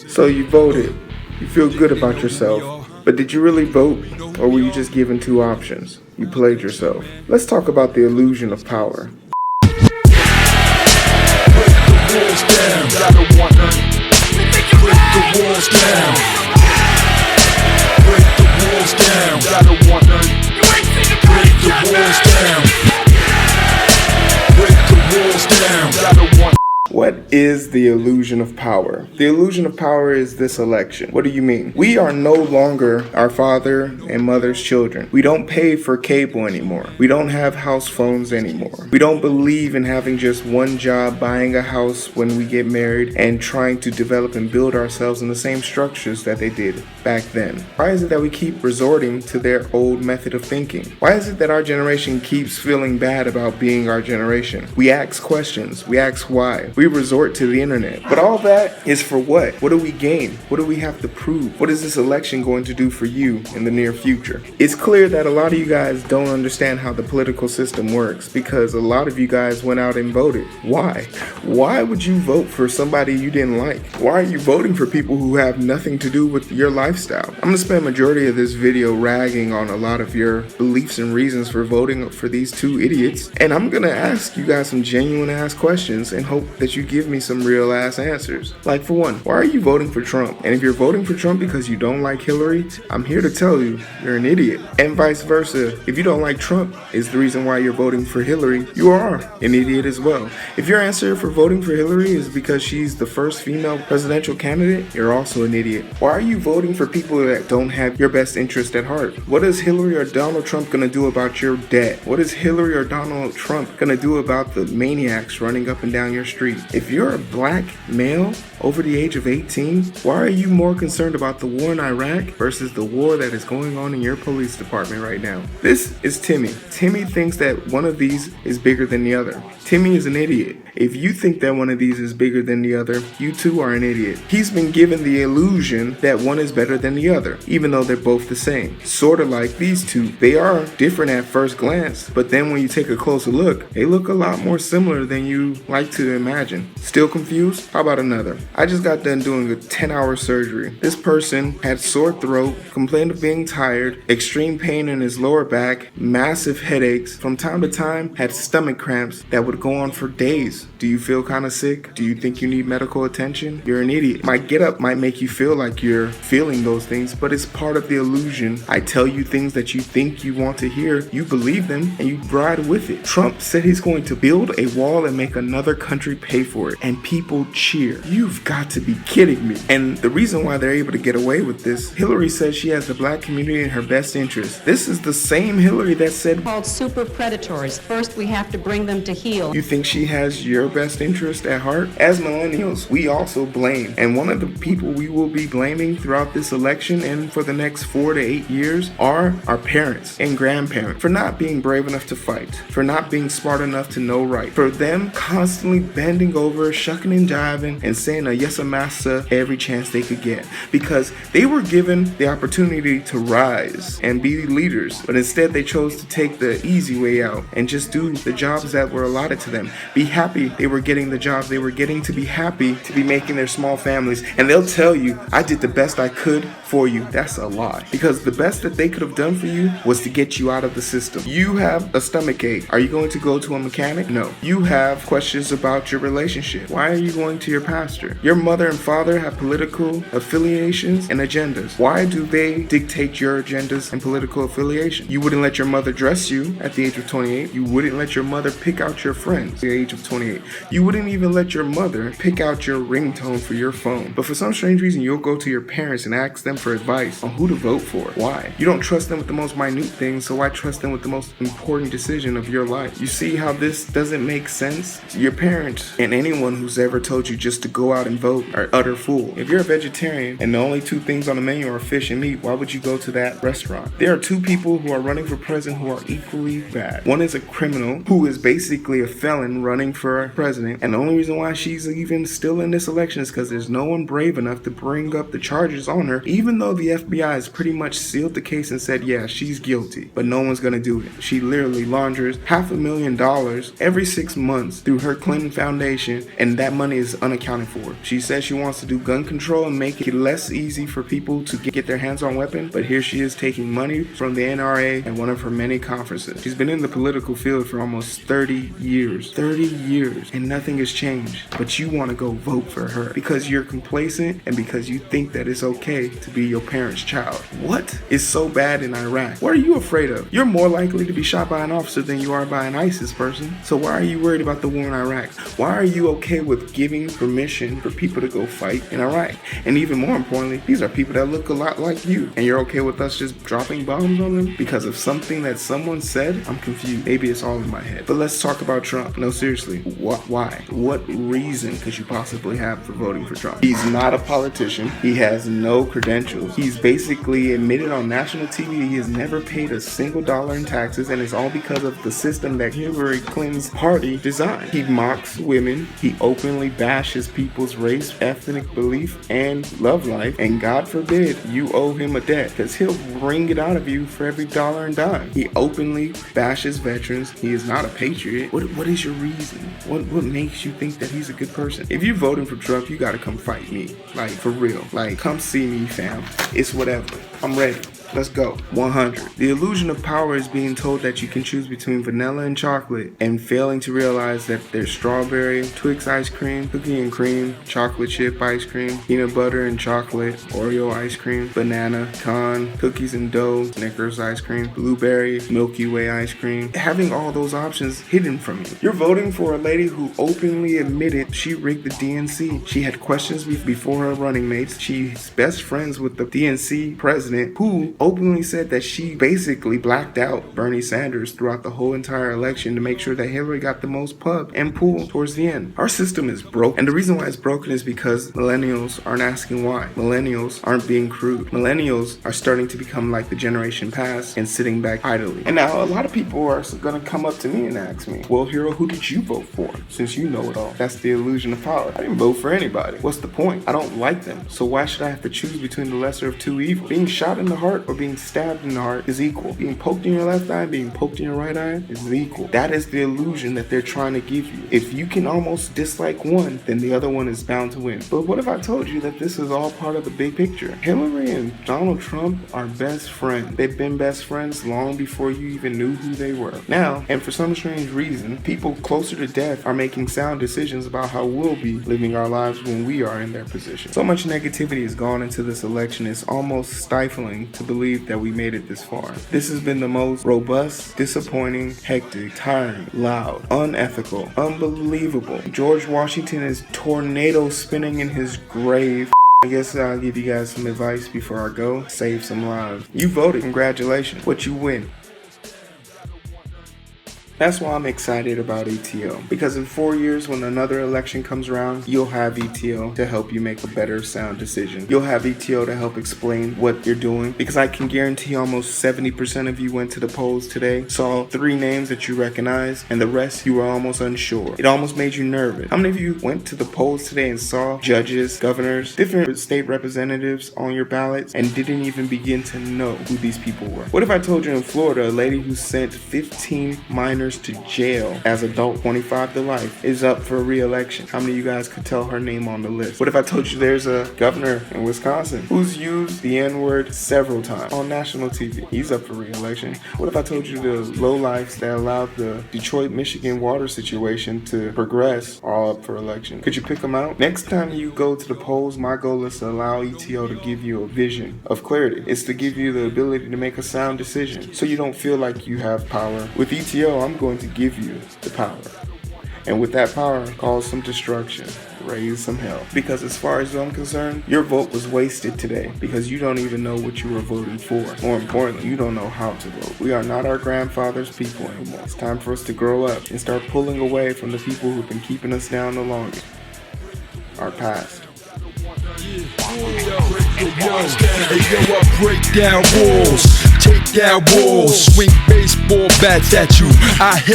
So you voted. You feel good about yourself. But did you really vote? Or were you just given two options? You played yourself. Let's talk about the illusion of power. What is the illusion of power? The illusion of power is this election. What do you mean? We are no longer our father and mother's children. We don't pay for cable anymore. We don't have house phones anymore. We don't believe in having just one job, buying a house when we get married, and trying to develop and build ourselves in the same structures that they did back then. Why is it that we keep resorting to their old method of thinking? Why is it that our generation keeps feeling bad about being our generation? We ask questions. We ask why. We resort to the internet. But all that is for what? What do we gain? What do we have to prove? What is this election going to do for you in the near future? It's clear that a lot of you guys don't understand how the political system works because a lot of you guys went out and voted. Why? Why would you vote for somebody you didn't like? Why are you voting for people who have nothing to do with your lifestyle? I'm gonna spend a majority of this video ragging on a lot of your beliefs and reasons for voting for these two idiots, and I'm gonna ask you guys some genuine ass questions and hope that you give me some real ass answers. Like, for one, why are you voting for Trump? And if you're voting for Trump because you don't like Hillary, I'm here to tell you you're an idiot. And vice versa, if you don't like Trump is the reason why you're voting for Hillary, you are an idiot as well. If your answer for voting for Hillary is because she's the first female presidential candidate, you're also an idiot. Why are you voting for people that don't have your best interest at heart? What is Hillary or Donald Trump gonna do about your debt? What is Hillary or Donald Trump gonna do about the maniacs running up and down your street? If you're a black male over the age of 18, why are you more concerned about the war in Iraq versus the war that is going on in your police department right now? This is Timmy. Timmy thinks that one of these is bigger than the other. Timmy is an idiot. If you think that one of these is bigger than the other, you too are an idiot. He's been given the illusion that one is better than the other, even though they're both the same. Sort of like these two. They are different at first glance, but then when you take a closer look, they look a lot more similar than you like to imagine. Still confused? How about another? I just got done doing a 10-hour surgery. This person had sore throat, complained of being tired, extreme pain in his lower back, massive headaches, from time to time had stomach cramps that would go on for days. Do you feel kind of sick? Do you think you need medical attention? You're an idiot. My get up might make you feel like you're feeling those things, but it's part of the illusion. I tell you things that you think you want to hear, you believe them, and you ride with it. Trump said he's going to build a wall and make another country pay for it, and people cheer. You've got to be kidding me. And the reason why they're able to get away with this, Hillary says she has the black community in her best interest. This is the same Hillary that said called super predators. First, we have to bring them to heel. You think she has your best interest at heart? As millennials, we also blame. And one of the people we will be blaming throughout this election and for the next 4 to 8 years are our parents and grandparents for not being brave enough to fight, for not being smart enough to know right, for them constantly bending over, shucking and jiving, and saying a yes, a massa every chance they could get. Because they were given the opportunity to rise and be leaders, but instead they chose to take the easy way out and just do the jobs that were allotted to them. Be happy they were getting the jobs they were getting, to be happy to be making their small families. And they'll tell you, I did the best I could for you. That's a lie. Because the best that they could have done for you was to get you out of the system. You have a stomach ache. Are you going to go to a mechanic? No. You have questions about your relationship. Why are you going to your pastor? Your mother and father have political affiliations and agendas. Why do they dictate your agendas and political affiliation? You wouldn't let your mother dress you at the age of 28. You wouldn't let your mother pick out your friends at the age of 28. You wouldn't even let your mother pick out your ringtone for your phone. But for some strange reason, you'll go to your parents and ask them for advice on who to vote for. Why? You don't trust them with the most minute things, so why trust them with the most important decision of your life? You see how this doesn't make sense? Your parents and anyone who's ever told you just to go out and vote are utter fool. If you're a vegetarian and the only two things on the menu are fish and meat, why would you go to that restaurant? There are two people who are running for president who are equally bad. One is a criminal who is basically a felon running for president, and the only reason why she's even still in this election is because there's no one brave enough to bring up the charges on her, even though the FBI has pretty much sealed the case and said, yeah, she's guilty, but no one's gonna do it. She literally launders $500,000 every 6 months through her Clinton Foundation and that money is unaccounted for. She says she wants to do gun control and make it less easy for people to get their hands on weapons, but here she is taking money from the NRA at one of her many conferences. She's been in the political field for almost 30 years. 30 years, and nothing has changed. But you want to go vote for her because you're complacent and because you think that it's okay to be your parents' child. What is so bad in Iraq? What are you afraid of? You're more likely to be shot by an officer than you are by an ISIS person. So why are you worried about the war in Iraq? Why are you okay with giving permission for people to go fight in Iraq? And even more importantly, these are people that look a lot like you, and you're okay with us just dropping bombs on them because of something that someone said? I'm confused. Maybe it's all in my head. But let's talk about Trump. No, seriously, why? What reason could you possibly have for voting for Trump? He's not a politician. He has no credentials. He's basically admitted on national TV he has never paid a single dollar in taxes, and it's all because of the system that Hillary Clinton's party designed. He mocks women. He openly bashes people's race, ethnic belief, and love life, and God forbid you owe him a debt, because he'll wring it out of you for every dollar and dime. He openly bashes veterans. He is not a patriot. What is your reason? What makes you think that he's a good person? If you're voting for Trump, you gotta come fight me. Like, for real. Like, come see me, fam. It's whatever. I'm ready. Let's go. 100. The illusion of power is being told that you can choose between vanilla and chocolate and failing to realize that there's strawberry, Twix ice cream, cookie and cream, chocolate chip ice cream, peanut butter and chocolate, Oreo ice cream, banana, pecan, cookies and dough, Snickers ice cream, blueberry, Milky Way ice cream. Having all those options hidden from you. You're voting for a lady who openly admitted she rigged the DNC. She had questions before her running mates. She's best friends with the DNC president, who openly said that she basically blacked out Bernie Sanders throughout the whole entire election to make sure that Hillary got the most pub and pool towards the end. Our system is broke, and the reason why it's broken is because millennials aren't asking why. Millennials aren't being crude. Millennials are starting to become like the generation past and sitting back idly. And now a lot of people are gonna come up to me and ask me, well, Hero, who did you vote for? Since you know it all. That's the illusion of power. I didn't vote for anybody. What's the point? I don't like them. So why should I have to choose between the lesser of two evils? Being shot in the heart or being stabbed in the heart is equal. Being poked in your left eye, being poked in your right eye is equal. That is the illusion that they're trying to give you. If you can almost dislike one, then the other one is bound to win. But what if I told you that this is all part of the big picture? Hillary and Donald Trump are best friends. They've been best friends long before you even knew who they were. Now, and for some strange reason, people closer to death are making sound decisions about how we'll be living our lives when we are in their position. So much negativity has gone into this election, it's almost stifling to believe that we made it this far. This has been the most robust, disappointing, hectic, tiring, loud, unethical, unbelievable. George Washington is tornado spinning in his grave. I guess I'll give you guys some advice before I go. Save some lives. You voted. Congratulations. What you win? That's why I'm excited about ETO, because in 4 years when another election comes around, you'll have ETO to help you make a better sound decision. You'll have ETO to help explain what you're doing, because I can guarantee almost 70% of you went to the polls today, saw 3 names that you recognize, and the rest you were almost unsure. It almost made you nervous. How many of you went to the polls today and saw judges, governors, different state representatives on your ballots and didn't even begin to know who these people were? What if I told you in Florida, a lady who sent 15 minors to jail as adult 25 to life is up for re-election? How many of you guys could tell her name on the list? What if I told you there's a governor in Wisconsin who's used the N-word several times on national TV? He's up for re-election. What if I told you the lowlifes that allowed the Detroit, Michigan water situation to progress are all up for election? Could you pick them out? Next time you go to the polls, my goal is to allow ETO to give you a vision of clarity. It's to give you the ability to make a sound decision so you don't feel like you have power. With ETO, I'm going to give you the power. And with that power, cause some destruction, raise some hell. Because as far as I'm concerned, your vote was wasted today because you don't even know what you were voting for. More importantly, you don't know how to vote. We are not our grandfather's people anymore. It's time for us to grow up and start pulling away from the people who've been keeping us down the longest. Our past. Hey yo, I break down walls, take down walls, swing baseball bats at you. I hit